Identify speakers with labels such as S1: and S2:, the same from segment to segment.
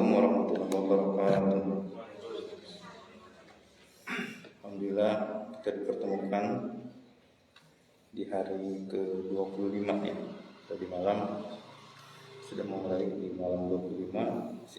S1: Assalamualaikum warahmatullahi wabarakatuh. Alhamdulillah kita dipertemukan di hari ke-25 ya. Tadi malam sudah mulai di malam 25.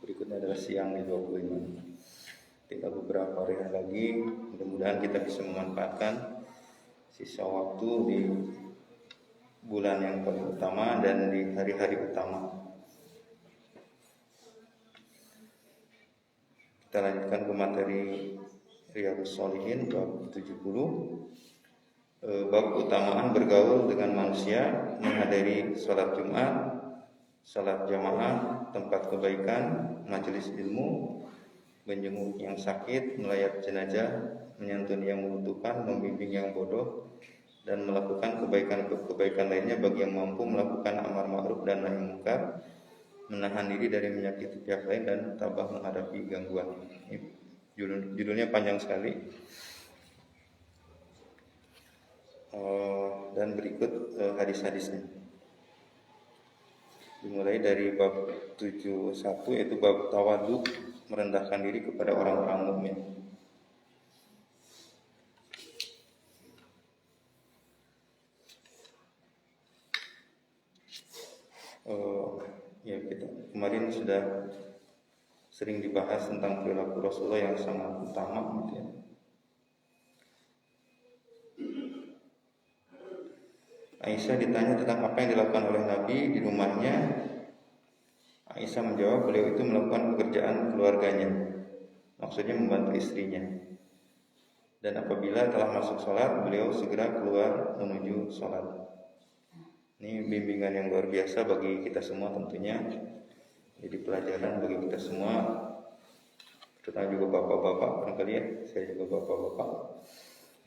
S1: Berikutnya adalah siang di 25. Tinggal beberapa hari lagi. Mudah-mudahan kita bisa memanfaatkan sisa waktu di bulan yang paling utama dan di hari-hari utama. Kita lanjutkan ke materi Riyadhus Shalihin bab 70, bab keutamaan bergaul dengan manusia, menghadiri sholat Jumat, sholat jamaah, tempat kebaikan, majelis ilmu, menjenguk yang sakit, melayat jenazah, menyantuni yang membutuhkan, membimbing yang bodoh, dan melakukan kebaikan-kebaikan lainnya bagi yang mampu melakukan amar ma'ruf dan nahi munkar, menahan diri dari menyakiti pihak lain dan tabah menghadapi gangguan. Judulnya panjang sekali. Dan berikut hadis-hadisnya. Dimulai dari bab 71 yaitu bab tawadhu, merendahkan diri kepada orang-orang mukmin. Ya, kita kemarin sudah sering dibahas tentang perilaku Rasulullah yang sangat utama gitu ya. Aisyah ditanya tentang apa yang dilakukan oleh Nabi di rumahnya. Aisyah menjawab, beliau itu melakukan pekerjaan keluarganya, maksudnya membantu istrinya. Dan apabila telah masuk sholat, beliau segera keluar menuju sholat. Ini bimbingan yang luar biasa bagi kita semua tentunya. Jadi pelajaran bagi kita semua, terutama juga bapak-bapak barangkali ya, saya juga bapak-bapak,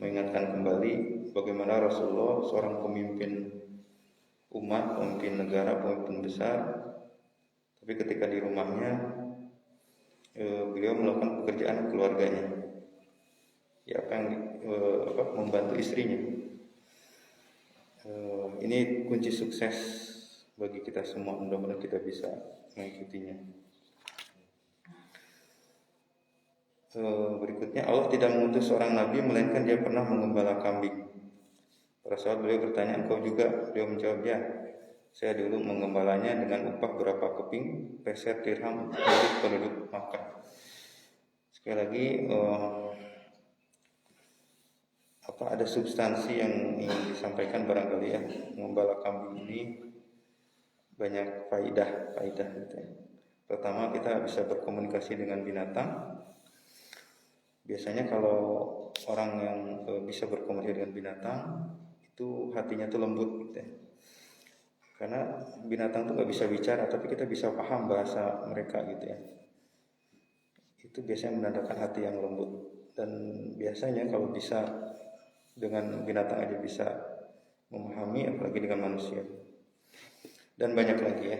S1: mengingatkan kembali bagaimana Rasulullah seorang pemimpin umat, pemimpin negara, pemimpin besar, tapi ketika di rumahnya beliau melakukan pekerjaan keluarganya, ya membantu istrinya. Ini kunci sukses bagi kita semua, mudah-mudahan kita bisa mengikutinya. Berikutnya, Allah tidak mengutus seorang nabi melainkan dia pernah mengembala kambing. Para sahabat beliau bertanya, engkau juga? Beliau menjawab, ya, saya dulu menggembalanya dengan upah berapa keping peser dirham untuk penduduk Makkah. Sekali lagi, ada substansi yang ingin disampaikan barangkali ya. Mengembala kambing ini banyak faidah gitu ya. Pertama, kita bisa berkomunikasi dengan binatang. Biasanya kalau orang yang bisa berkomunikasi dengan binatang itu hatinya tuh lembut gitu ya. Karena binatang tuh gak bisa bicara, tapi kita bisa paham bahasa mereka gitu ya. Itu biasanya menandakan hati yang lembut. Dan biasanya kalau bisa dengan binatang aja bisa memahami, apalagi dengan manusia. Dan banyak lagi ya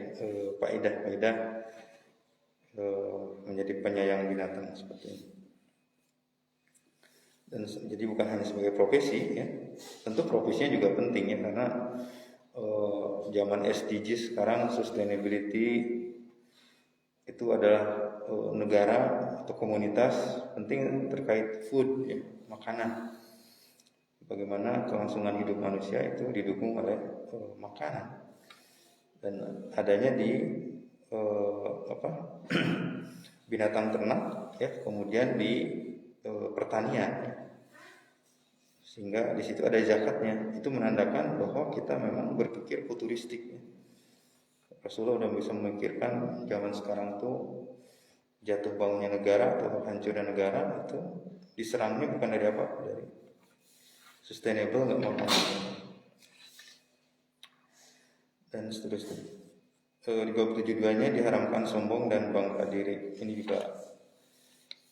S1: faedah menjadi penyayang binatang seperti ini. Dan jadi bukan hanya sebagai profesi ya, tentu profesinya juga penting ya, karena zaman SDGs sekarang, sustainability itu adalah negara atau komunitas penting terkait food ya, makanan. Bagaimana kelangsungan hidup manusia itu didukung oleh makanan, dan adanya di binatang ternak ya, kemudian di pertanian, sehingga di situ ada zakatnya. Itu menandakan bahwa kita memang berpikir futuristik ya. Rasulullah sudah bisa memikirkan zaman sekarang tuh jatuh bangunnya negara atau hancurnya negara itu diserangnya bukan dari apa, dari sustainable, nggak mau dan seterusnya. Di bab 72-nya diharamkan sombong dan bangga diri. Ini juga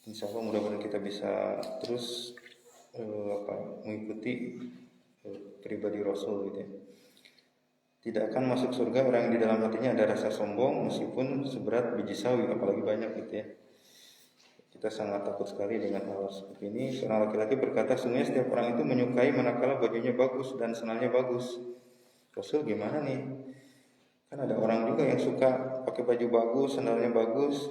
S1: insya Allah mudah-mudahan kita bisa terus mengikuti pribadi Rasul gitu ya. Tidak akan masuk surga orang yang di dalam hatinya ada rasa sombong meskipun seberat biji sawi, apalagi banyak gitu ya. Kita sangat takut sekali dengan hal seperti ini. Seorang laki-laki berkata, sungguhnya setiap orang itu menyukai manakala bajunya bagus dan sandalnya bagus. Rasul, gimana nih? Kan ada orang juga yang suka pakai baju bagus, sandalnya bagus.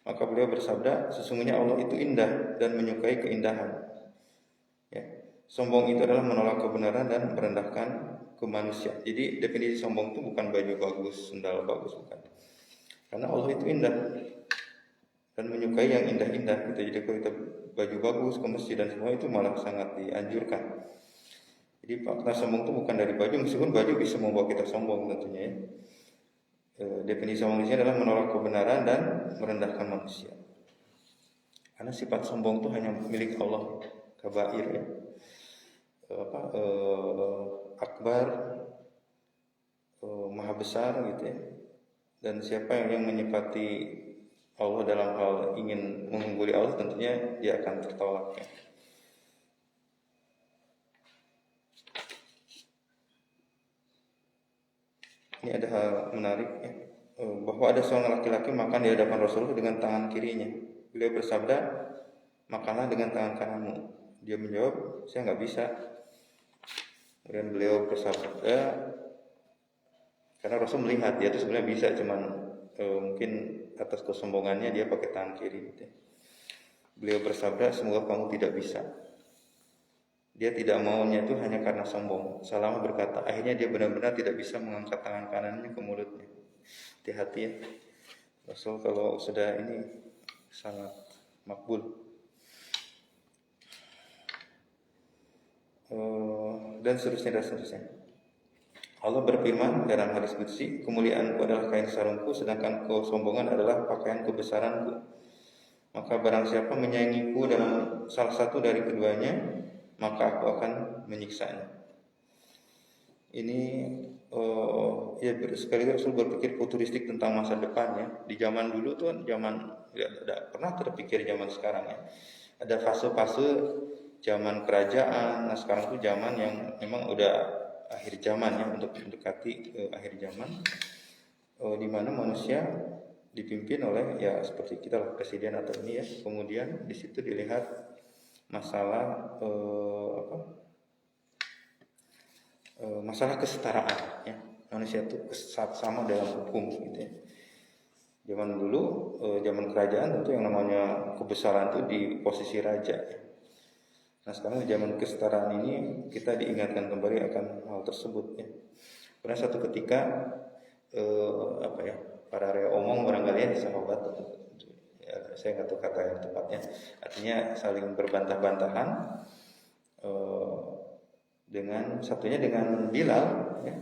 S1: Maka beliau bersabda, sesungguhnya Allah itu indah dan menyukai keindahan. Ya. Sombong itu adalah menolak kebenaran dan merendahkan kemanusiaan. Jadi definisi sombong itu bukan baju bagus, sandal bagus, bukan. Karena Allah itu indah dan menyukai yang indah-indah. Jadi kalau kita baju bagus ke masjid dan semua itu malah sangat dianjurkan. Jadi fakta sombong itu bukan dari baju, meskipun baju bisa membawa kita sombong tentunya ya. Definisi sombong di sini adalah menolak kebenaran dan merendahkan manusia. Karena sifat sombong itu hanya milik Allah, kabair ya. Akbar, maha besar gitu ya. Dan siapa yang menyifati Allah dalam hal ingin mengungguli Allah, tentunya dia akan tertolak ya. Ini ada hal menarik ya, bahwa ada seorang laki-laki makan di hadapan Rasulullah dengan tangan kirinya. Beliau bersabda, makanlah dengan tangan kananmu. Dia menjawab, saya nggak bisa. Kemudian beliau bersabda, karena Rasul melihat dia itu sebenarnya bisa, cuman mungkin atas kesombongannya dia pakai tangan kiri. Gitu. Beliau bersabda, semoga kamu tidak bisa. Dia tidak maunya itu hanya karena sombong. Salama berkata, akhirnya dia benar-benar tidak bisa mengangkat tangan kanannya ke mulutnya. Hati-hati ya. Rasul kalau sudah ini sangat makbul. Dan seterusnya. Allah berfirman dalam hadis qudsi, kemuliaanku adalah kain sarungku, sedangkan kesombongan adalah pakaian kebesaranku. Maka barang siapa menyayangiku dalam salah satu dari keduanya, maka aku akan menyiksanya. Ini ya sekali Rasul berpikir futuristik tentang masa depan ya. Di zaman dulu tuh zaman tidak pernah terpikir zaman sekarang ya. Ada fase-fase zaman kerajaan. Nah sekarang tuh zaman yang memang udah akhir zaman ya, untuk mendekati akhir zaman, di mana manusia dipimpin oleh ya seperti kita lah, presiden atau ini ya. Kemudian di situ dilihat masalah masalah kesetaraan ya. Manusia itu sama dalam hukum gitu ya. Zaman dulu zaman kerajaan tentu yang namanya kebesaran itu di posisi raja ya. Nah sekarang zaman kesetaraan ini kita diingatkan kembali akan hal tersebut ya. Pernah satu ketika para area omong barangkali ya, sahabat ya, saya nggak tahu kata yang tepatnya, artinya saling berbantah-bantahan dengan satunya dengan Bilal ya.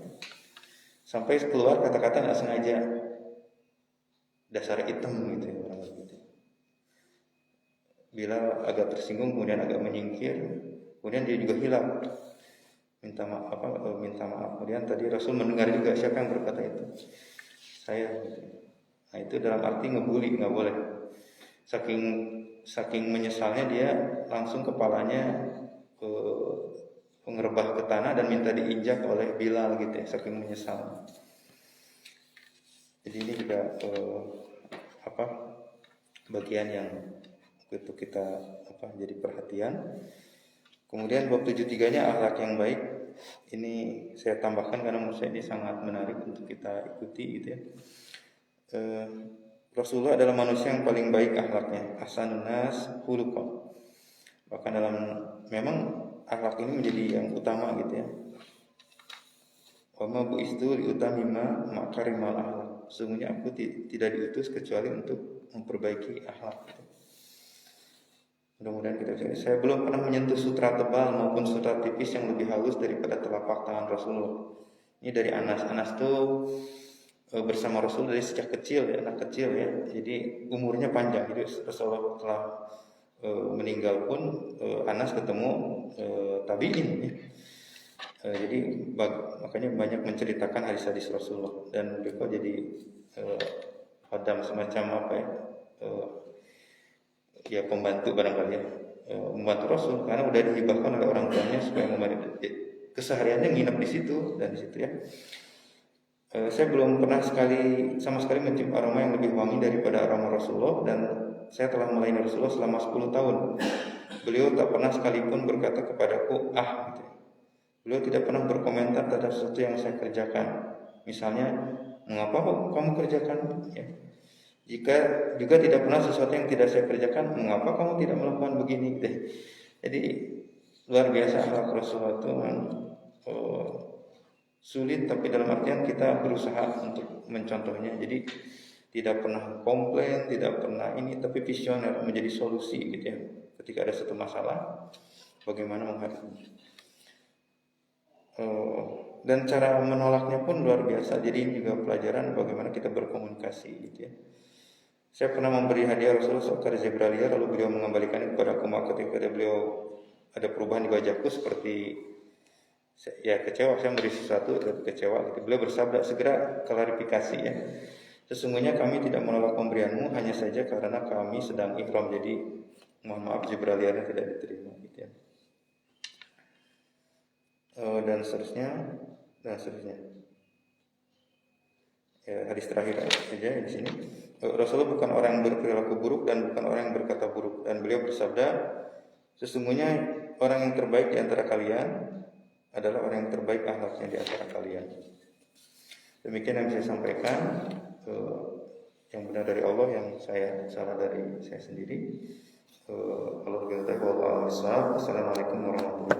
S1: Sampai keluar kata-kata nggak sengaja, dasar hitam gitu ya, orang gitu. Bilal agak tersinggung, kemudian agak menyingkir, kemudian dia juga hilang, minta maaf. Kemudian tadi Rasul mendengar juga, siapa yang berkata itu? Saya. Nah itu dalam arti ngebully, nggak boleh. Saking menyesalnya dia langsung kepalanya ngerebah ke tanah dan minta diinjak oleh Bilal gitu ya, saking menyesal. Jadi ini juga bagian yang itu kita jadi perhatian. Kemudian bab 73-nya akhlak yang baik. Ini saya tambahkan karena menurut saya ini sangat menarik untuk kita ikuti gitu ya. Rasulullah adalah manusia yang paling baik akhlaknya, ahsanun nas khuluqan. Bahkan dalam memang akhlak ini menjadi yang utama gitu ya. Wa ma bu'istu liutamima makarimal akhlak. Sesungguhnya aku tidak diutus kecuali untuk memperbaiki akhlak gitu. Mudah-mudahan kita bisa. Saya belum pernah menyentuh sutra tebal maupun sutra tipis yang lebih halus daripada telapak tangan Rasulullah. Ini dari Anas. Anas tuh bersama Rasul dari sejak kecil ya, anak kecil ya. Jadi umurnya panjang. Jadi Rasulullah telah meninggal pun Anas ketemu tabi'in ya. Jadi makanya banyak menceritakan hadis-hadis Rasulullah, dan mereka jadi hadam semacam ya pembantu barangkali ya, membantu Rasul karena udah dihibahkan oleh orang tuanya supaya membantu. Kesehariannya nginep di situ dan di situ ya. Saya belum pernah sama sekali mencium aroma yang lebih wangi daripada aroma Rasulullah, dan saya telah melayani Rasulullah selama 10 tahun. Beliau tak pernah sekalipun berkata kepadaku gitu. Beliau tidak pernah berkomentar terhadap sesuatu yang saya kerjakan. Misalnya Mengapa kamu kerjakan? Ya. Jika juga tidak pernah sesuatu yang tidak saya kerjakan, mengapa kamu tidak melakukan begini? Jadi luar biasa akhlak Rasulullah itu sulit, tapi dalam artian kita berusaha untuk mencontohnya. Jadi tidak pernah komplain, tidak pernah ini, tapi visioner, menjadi solusi gitu ya. Ketika ada satu masalah, bagaimana menghadapinya. Dan cara menolaknya pun luar biasa. Jadi ini juga pelajaran bagaimana kita berkomunikasi gitu ya. Saya pernah memberi hadiah Rasulullah seekor zebra liar, lalu beliau mengembalikannya kepada aku. Maka ketika beliau ada perubahan di wajahku, seperti ya kecewa, saya memberi sesuatu tapi kecewa gitu. Beliau bersabda, segera klarifikasi ya. Sesungguhnya kami tidak menolak pemberianmu, hanya saja karena kami sedang ihram, jadi mohon maaf zebra liarnya tidak diterima gitu ya. Dan seterusnya. Ya, hadis terakhir saja di sini. Rasulullah bukan orang yang berperilaku buruk dan bukan orang yang berkata buruk, dan beliau bersabda, sesungguhnya orang yang terbaik di antara kalian adalah orang yang terbaik akhlaknya di antara kalian. Demikian yang saya sampaikan. Yang benar dari Allah, yang saya salah dari saya sendiri. Allah Assalamualaikum warahmatullahi wabarakatuh.